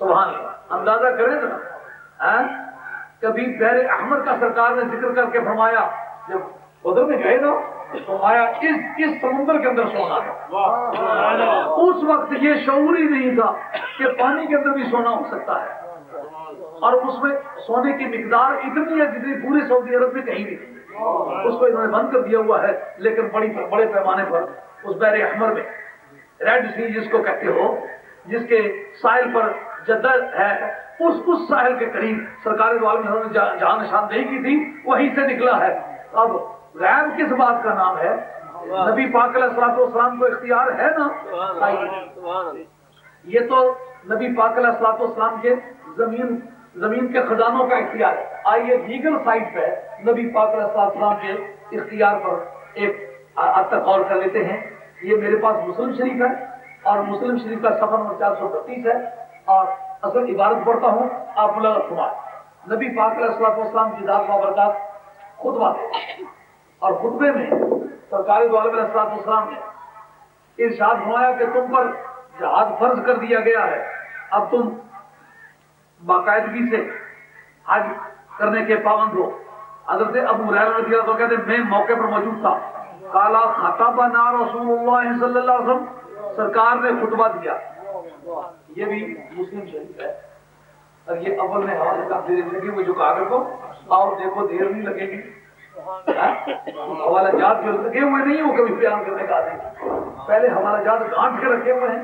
سبحان اللہ، اندازہ کریں نا، کبھی بحر احمر کا سرکار نے ذکر کر کے فرمایا جب ادھر میں گئے نا فرمایا اس سمندر کے اندر سونا ہے۔ اس وقت یہ شعور ہی نہیں تھا کہ پانی کے اندر بھی سونا ہو سکتا ہے، اور اس میں سونے کی مقدار اتنی ہے جتنی پورے سعودی عرب میں کہیں بھی نہیں۔ اس کو انہوں نے بند کر دیا ہوا ہے، لیکن بڑے پیمانے پر اس بحر احمر میں ریڈ سی جس کو کہتے ہو، جس کے ساحل پر جدہ ہے، اس ساحل کے قریب سرکار دو عالم نے جہاں نشاندہی کی تھی وہیں سے نکلا ہے۔ اب غیب کس بات کا نام ہے؟ نبی پاک علیہ السلام کو اختیار ہے نا، یہ تو نبی پاک علیہ السلام کے زمین کے خزانوں کا اختیار ہے۔ آئیے لیگل سائٹ پہ نبی پاک علیہ السلام کے اختیار پر ایک حد تک غور کر لیتے ہیں۔ یہ میرے پاس مسلم شریف ہے، اور مسلم شریف کا صفحہ نمبر 432 ہے، اور اصل عبارت پڑھتا ہوں، آپ لوگ سمائیں۔ نبی پاک علیہ السلام کی ذات بابرکات خطبہ دے، اور خطبے میں سرکار دو عالم علیہ السلام نے ارشاد فرمایا کہ تم پر جہاد فرض کر دیا گیا ہے، اب تم باقاعدگی سے حج کرنے کے پابند ہو۔ حضرت ابو ہریرہ رضی اللہ عنہ کہتے ہیں میں موقع پر موجود تھا، قال خطبنا رسول اللہ صلی اللہ علیہ وسلم، سرکار نے خطبہ دیا۔ یہ بھی مسلم شریف ہے، اور یہ اول میں حوالے کا دیر لگے ہوئے جو کاغذ کو اور دیکھو دیر نہیں لگے گی، حوالہ جات جو لگے ہوئے نہیں ہو کبھی بیان کرنے کا نہیں، پہلے حوالہ جات گانٹ کے رکھے ہوئے ہیں،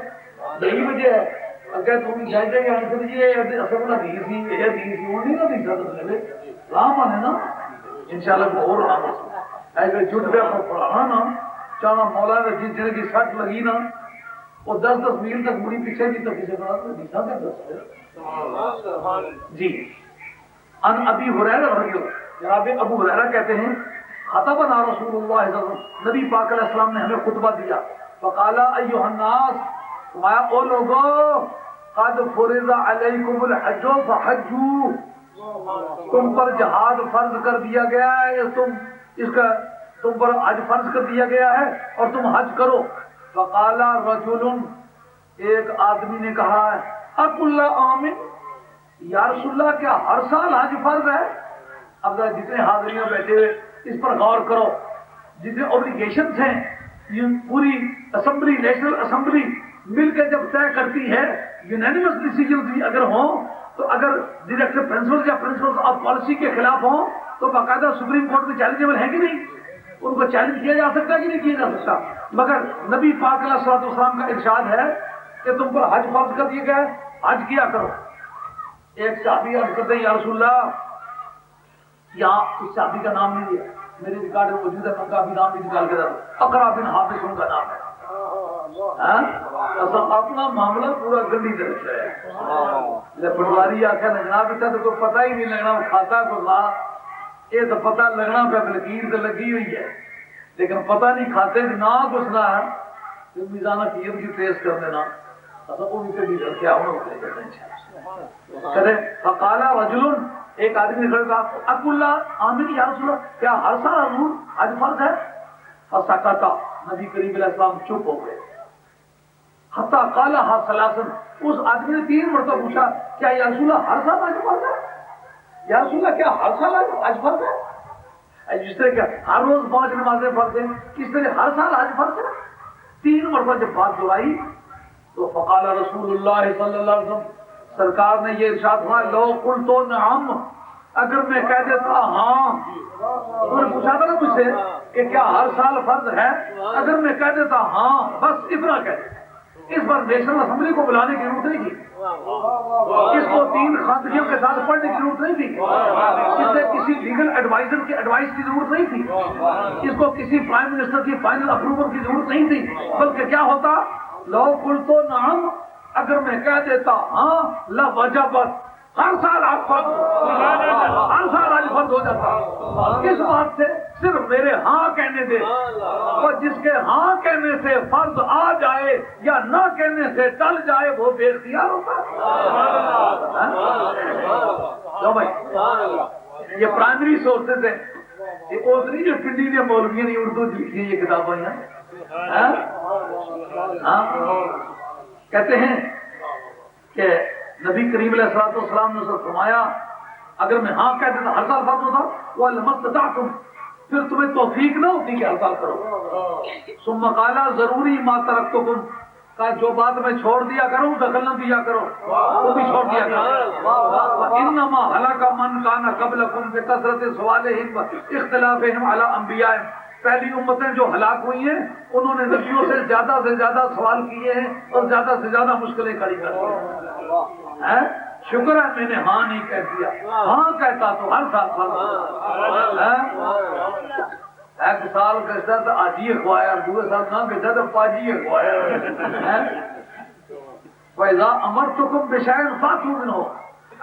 یہی وجہ ہے۔ اگر تم جائیں گے آنسر یہ اصل نہ دی سی یہ دی سی وہ نہیں نہ دی سکتے رام ہے نا، انشاءاللہ اور رام ایسے جھٹ پہ پڑھانا نا چاہنا مولا نے جس جن کی سٹ لگی نا وہ 10 میل تک مڑی پیچھے بھی تک کسی طرح جی۔ ان ابی ہریرہ رضی اللہ، جناب ابو ہریرہ کہتے ہیں خطبنا رسول اللہ صلی اللہ علیہ وسلم، نبی پاک علیہ السلام نے ہمیں خطبہ دیا، فقال ایھا الناس، فرمایا او لوگو قد فرض علیکم الحج فحجوا، تم پر جہاد فرض کر دیا گیا ہے، تم پر حج فرض کر دیا گیا ہے اور تم حج کرو۔ فقال رجل، ایک آدمی نے کہا اکل آمن، یا رسول اللہ کیا ہر سال حج فرض ہے؟ اب ذرا جتنے حاضریوں بیٹھے ہوئے اس پر غور کرو، جتنے اوبلیگیشنز ہیں یہ پوری اسمبلی نیشنل اسمبلی مل کے جب طے کرتی ہے، یونینیمس ڈیسیجنز اگر ہوں تو اگر ڈائریکٹر پرنسپلز یا پرنسپلز آف پالیسی کے خلاف ہوں تو باقاعدہ سپریم کورٹ میں چیلنجیبل ہے کہ نہیں، ان کو چیلنج کیا جا سکتا ہے کہ نہیں کیا جا سکتا۔ مگر نبی پاک علیہ السلام کا ارشاد ہے کہ تم پر حج فرض کر دیا گیا ہے، حج کیا کرو۔ ایک صحابی عرض کرتے ہیں یا رسول اللہ، یہاں اس صحابی کا نام نہیں دیا، میری ریکارڈ میں موجود ہے، میں کافی نام بھی نکال کے رکھا، اقرا بن حابس ان کا نام ہے۔ اپنا معاملہ پورا گندی طرح سے ہے، پٹواری آخر جناب اتنا تو کوئی پتہ ہی نہیں لگنا کھاتا کو لا، یہ تو پتہ لگنا پہ لکیر تو لگی ہوئی ہے لیکن پتہ نہیں کھاتے نہ کچھ نہ ہے، میزانہ قیمت کی ٹریس کر دینا وہ بھی کبھی کیا ہونا فقال رجل، ایک آدمی نے کہا اکل آمین یا رسول اللہ کیا ہر سال حضور حج فرض ہے؟ فسکت، نبی کریم علیہ السلام چپ ہو گئے، حتی قالها ثلاثا، اس آدمی نے 3 مرتبہ پوچھا کیا یا رسول اللہ ہر سال حج فرض ہے؟ یا رسول اللہ کیا ہر سال حج فرض ہے؟ جس طرح کیا ہر روز 5 نمازیں فرض ہیں، کس طرح ہر سال حج فرض ہے؟ 3 مرتبہ جب بات دہرائی تو فقال رسول اللہ صلی اللہ علیہ وسلم، سرکار نے یہ ارشاد فرمایا لو قلت نعم، اگر میں کہہ دیتا ہاں، انہوں نے پوچھا تھا نا مجھ سے کہ کیا ہر سال فرض ہے، اگر میں کہہ دیتا ہاں بس اتنا کہہ دیتا، اس پر نیشنل اسمبلی کو بلانے کی ضرورت نہیں تھی، اس کو 3 خاندانیوں کے ساتھ پڑھنے کی ضرورت نہیں تھی، اس سے کسی لیگل ایڈوائزر کی ایڈوائس کی ضرورت نہیں تھی، اس کو کسی پرائم منسٹر کی فائنل اپروول کی ضرورت نہیں تھی، بلکہ کیا ہوتا لو قلت نعم، اگر میں کہہ دیتا ہاں لوجبت، ہر سال آپ فرض، ہر سال آج فرض ہو جاتا۔ کس بات سے؟ صرف میرے ہاں کہنے دے، اور جس کے ہاں کہنے سے فرض آ جائے یا نہ کہنے سے ٹل جائے وہ بے اختیار ہوتا ہے۔ یہ پرائمری سورسز ہیں، یہ اوتری جو پنڈی نے مولویوں نے اردو لکھی ہیں یہ کتابیں ہیں، کہتے ہیں کہ نبی کریم علیہ السلام نے فرمایا اگر میں ہاں کہہ دیتا ہر سال فرض ہوتا وہ لمستطعتم، پھر تمہیں توفیق نہ ہوتی کہ ہر سال کرو. ثم قال ضروری ما ترکتکم، کہا جو بات میں چھوڑ دیا کروں دخل نہ دیا کرو، وہ بھی چھوڑ دیا کرو. انما ہلاک من کان قبلکم بکثرت سوالہم واختلافہم علی انبیائہم، پہلی امتیں جو ہلاک ہوئی ہیں انہوں نے نبیوں سے زیادہ سوال کیے ہیں اور زیادہ سے زیادہ مشکلیں کھڑی کر دی ہیں. شکر ہے میں نے ہاں نہیں کہہ دیا، ہاں کہتا تو ہر سال ایک سال کہتا تو آجی اخوایا، دوسرے سال نہ کہتا تو پاجی اخوایا. فَإِذَا أَمَرْتُكُمْ بِشَيْءٍ فَأْتُوا مِنْهُ،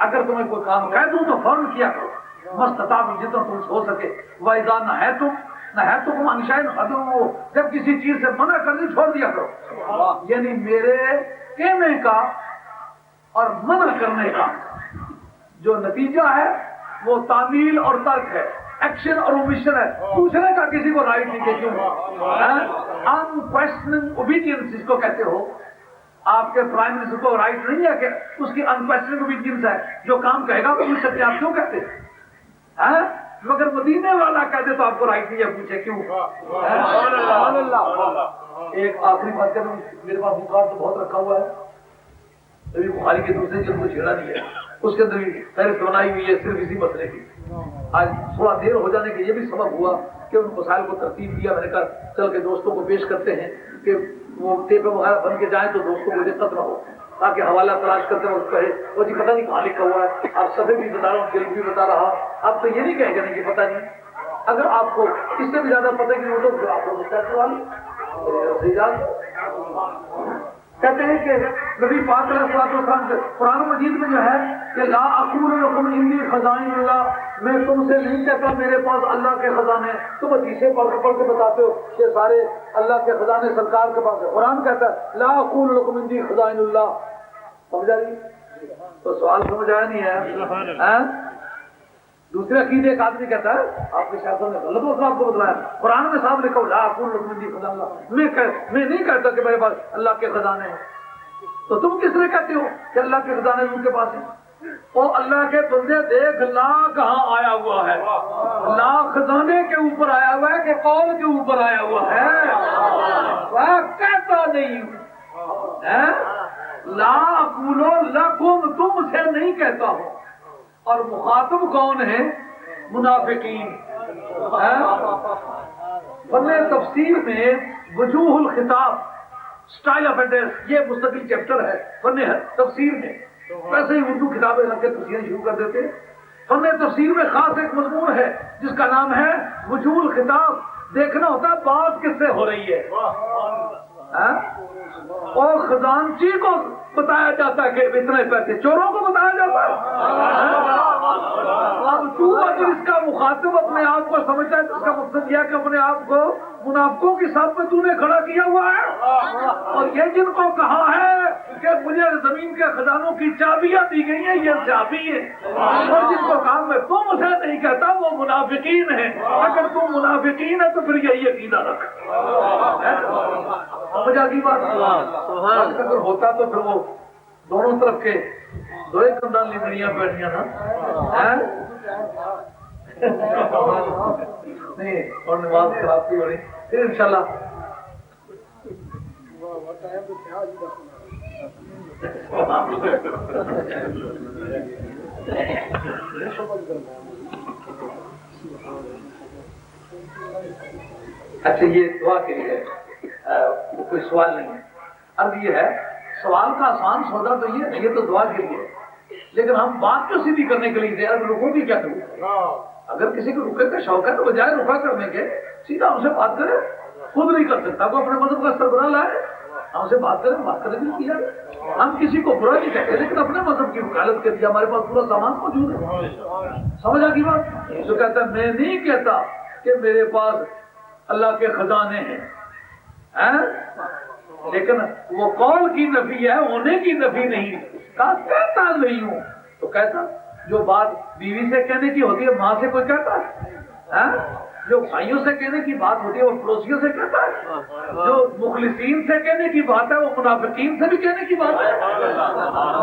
اگر تمہیں کوئی کام کہہ دوں تو فوراً کیا کرو، مَسْتَطَعْتُمْ جتنا تم ہو سکے. وَإِذَا نَهَيْتُكُمْ عَنْ شَيْءٍ فَادْعُوهُ، جب کسی چیز سے منع کر دی چھوڑ دیا کرو. یعنی میرے کہنے کا اور منع کرنے کا جو نتیجہ ہے وہ تعمیل اور ترک ہے، ایکشن اور اومیشن ہے. پوچھنے کا کسی کو رائٹ نہیں کہ کیوں انکویسچننگ اوبیڈینس جس کو کہتے ہو. آپ کے پرائم منسٹر کو رائٹ نہیں ہے کہ اس کی انکویسچننگ اوبیڈینس ہے، جو کام کہے گا پوچھ سکتے آپ کیوں کہتے ہیں. مگر مدینے والا کہتے تو آپ کو رائٹ نہیں ہے پوچھے کیوں. ایک آخری بات کر دوں، میرے پاس بخار تو بہت رکھا ہوا ہے، ابھی بخاری کے دوسرے جلد کو چھیڑا نہیں ہے، اس کے اندر بھی فہرست بنائی ہوئی ہے صرف اسی مسئلے کی. آج تھوڑا دیر ہو جانے کے یہ بھی سبب ہوا کہ ان مسائل کو ترتیب دیا. میں نے کہا چل کے دوستوں کو پیش کرتے ہیں کہ وہ ٹیپ وغیرہ بن کے جائیں تو دوستوں کو دقت نہ ہو، تاکہ حوالہ تلاش کرتے وقت کہے وہ جی پتہ نہیں کہاں لکھا ہوا ہے. آپ سبھی بھی بتا رہا ہوں، دل بھی بتا رہا. آپ تو یہ نہیں کہیں گے نہیں کہ پتہ نہیں. اگر آپ کو اس سے بھی زیادہ پتہ کہ وہ تو آپ کو کہتے ہیں کہ نبی پاک علیہ السلام سے قرآن مجید میں جو ہے کہ لا اقول لکم انی خزائن اللہ، میں تم سے نہیں کہتا میرے پاس اللہ کے خزانے. تم حدیثیں پڑھ کے بتاتے ہو کہ سارے اللہ کے خزانے سرکار کے پاس ہے. قرآن کہتا ہے لا اقول لکم انی خزائن اللہ. سمجھا نہیں؟ تو سوال سمجھ آیا نہیں ہے. دوسرے عقیدے ایک آدمی کہتا ہے آپ کے شاید نے غلط مسئلہ آپ کو بتلایا، قرآن میں صاحب لکھا لا اقول لکم انی خزائن اللہ، میں نہیں کہتا کہ میرے پاس اللہ کے خزانے ہیں. تو تم کس نے کہتے ہو کہ اللہ کے خزانے ان کے پاس ہیں؟ اور اللہ کے بندے دیکھ لا کہاں آیا ہوا ہے، لا خزانے کے اوپر آیا ہوا ہے کہ قول کے اوپر آیا ہوا ہے. وہ کہتا نہیں لا اقول لکم، تم سے نہیں کہتا ہوں. اور مخاطب کون ہے؟ منافقین. فن تفسیر میں وجوہ الخطاب، سٹائل آف ایڈریس، یہ مستقل چیپٹر ہے فن تفسیر میں. ویسے ہی اردو کتابیں رکھ کے تفسیریں شروع کر دیتے. فن تفسیر میں خاص ایک مضمون ہے جس کا نام ہے وجوہ الخطاب. دیکھنا ہوتا ہے بات کس سے ہو رہی ہے. اور خزانچی کو بتایا جاتا ہے کہ اتنے پیسے، چوروں کو بتایا جاتا ہے. اب تو اگر اس کا مخاطب اپنے آپ کو سمجھتا ہے تو اس کا مقصد یہ کہ اپنے آپ کو منافقوں کی صف میں تو نے کھڑا کیا ہوا ہے. اور یہ جن کو کہا ہے کہ مجھے زمین کے خزانوں کی چابیاں دی گئی ہیں، یہ چابی ہے. اور جن کو کہا میں تم اسے نہیں کہتا، وہ منافقین ہیں. اگر تم منافقین ہے تو پھر یہی عقیدہ رکھ. سمجھ آ گئی بات؟ اگر ہوتا تو پھر وہ دونوں طرف کے دو ایک خاندان لمڑیاں بیٹھیاں نا نہیں. اور نماز خراب کی ہو رہی پھر انشاءاللہ اچھا یہ دعا کے لیے کوئی سوال نہیں ہے. اب یہ ہے سوال کا آسان سودا تو یہ تو دعا کے لیے، لیکن ہم بات کیوں سیدھی کرنے کے لیے اب رکو بھی کیا کروں؟ اگر کسی کو رکے کا شوق ہے تو بجائے رکا کرنے کے سیدھا ہم سے بات کرے. خود نہیں کر سکتا وہ اپنے مذہب کا سربراہ لائے، ہم سے بات کریں بھی کیا. ہم کسی کو برا نہیں کہتے لیکن اپنے مذہب کی وکالت کے لیے ہمارے پاس پورا سامان موجود ہے. سمجھ آ گئی بات؟ جو کہتا ہے میں نہیں کہتا کہ میرے پاس اللہ کے خزانے ہیں، لیکن وہ قول کی نفی ہے، ہونے کی نفی نہیں. کہتا نہیں ہوں تو کہتا جو بات بیوی سے کہنے کی ہوتی ہے ماں سے کوئی کہتا ہے؟ جو بھائیوں سے کہنے کی بات ہوتی ہے وہ پڑوسیوں سے کہتا ہے، جو مخلصین سے کہنے کی بات ہے وہ منافقین سے بھی کہنے کی بات ہے۔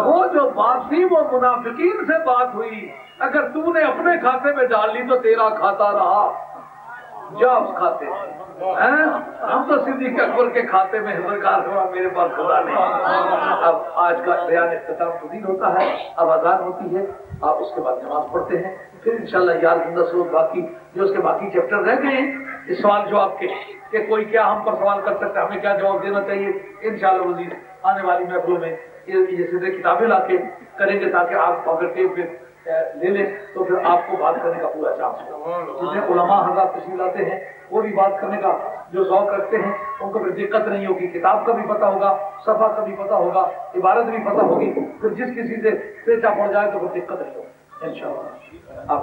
وہ جو بات تھی وہ منافقین سے بات ہوئی، اگر تو نے اپنے کھاتے میں ڈال لی تو تیرا کھاتا رہا، جا اس کھاتے ہم تو صدیق اکبر کے کھاتے میں حضرت ہوا، میرے پاس خدا نہیں۔ اب آج کا بیان اختتام پذیر ہوتا ہے، اب اذان ہوتی ہے، آپ اس کے بعد نماز پڑھتے ہیں، پھر انشاءاللہ یار زندہ سلوک باقی جو اس کے باقی چیپٹر رہ گئے ہیں اس سوال جواب کے کہ کوئی کیا ہم پر سوال کر سکتا ہے، ہمیں کیا جواب دینا چاہیے، انشاءاللہ وزیر آنے والی محفلوں میں یہ سیدھے کتابیں لا کے کریں گے تاکہ آپ اگر ٹیپ لے لیں تو پھر آپ کو بات کرنے کا پورا چانس ہو۔ جس میں علماء حضرات تشریف لاتے ہیں وہ بھی بات کرنے کا جو ذوق رکھتے ہیں ان کو پھر دقت نہیں ہوگی، کتاب کا بھی پتہ ہوگا، صفحہ کا بھی پتہ ہوگا، عبارت بھی پتہ ہوگی، پھر جس کسی سے پیچا پڑ جائے تو پھر دقت نہیں ہوگی انشاءاللہ۔ اب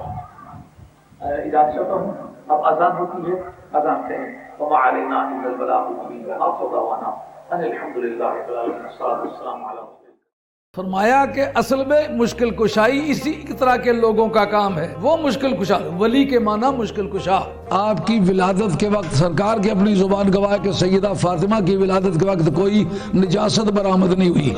اجازت چاہتا ہوں، اب اذان ہوتی ہے، اذان کہیں وما علینا الا البلاغ المبین، آخر دعوانا ان الحمدللہ رب العالمین، والصلاۃ والسلام علی رسول۔ فرمایا کہ اصل میں مشکل کشائی اسی طرح کے لوگوں کا کام ہے، وہ مشکل کشا، ولی کے معنی مشکل کشا۔ آپ کی ولادت کے وقت سرکار کی اپنی زبان گواہ کہ سیدہ فاطمہ کی ولادت کے وقت کوئی نجاست برآمد نہیں ہوئی۔